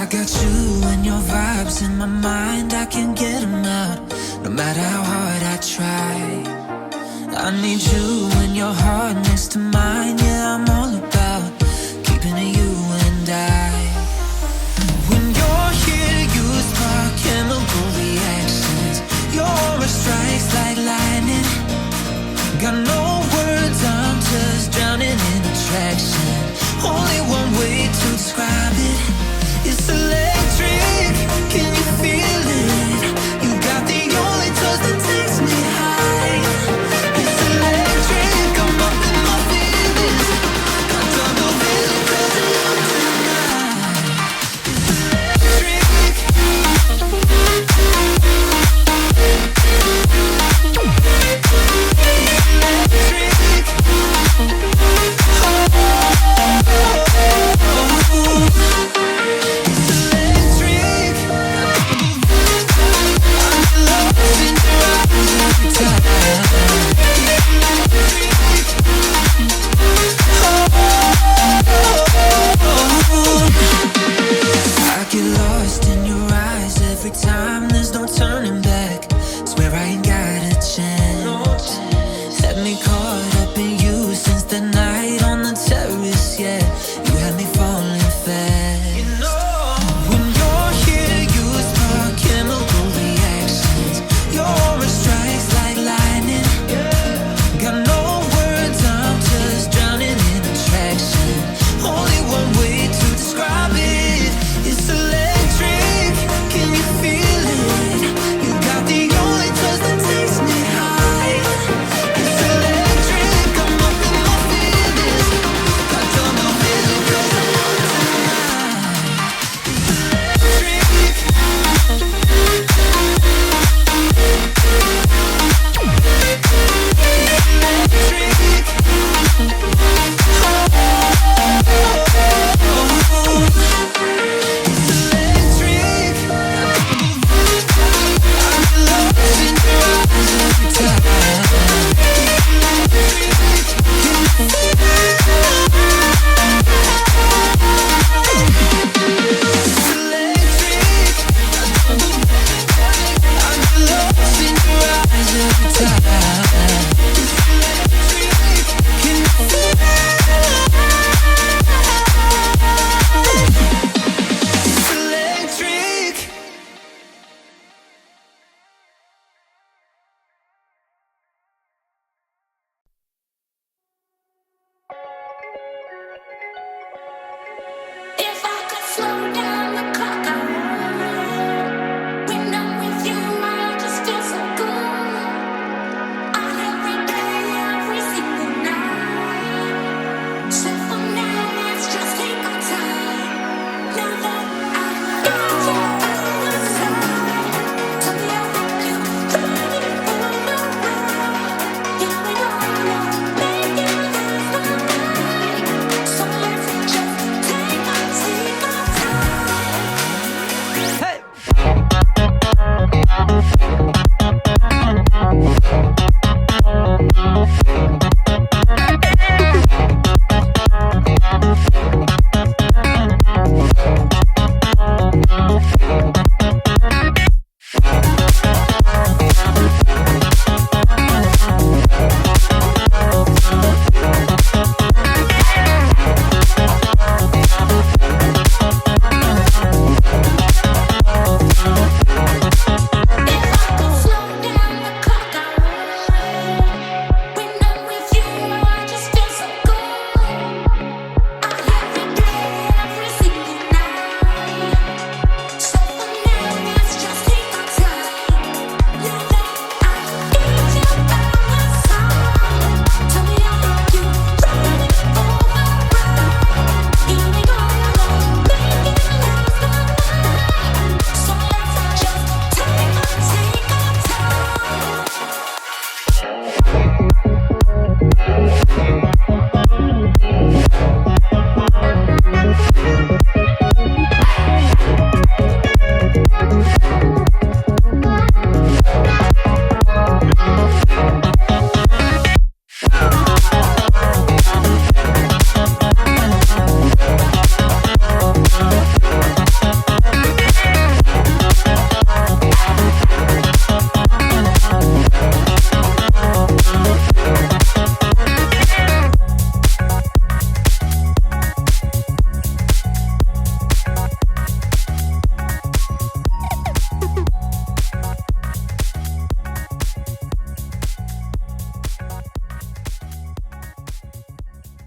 I got you and your vibes in my mind, I can't get them out, no matter how hard I try. I need you and your heart next to mine, yeah, I'm all about keeping it you and I. When you're here, you spark chemical reactions, your aura strikes like lightning. Got no words, I'm just drowning in attraction. Only one way to describe it. It's electric, can you feel it? You got the only touch that takes me high. It's electric, I'm up in my feelings. Got double vision 'cause I love tonight. It's electric. Only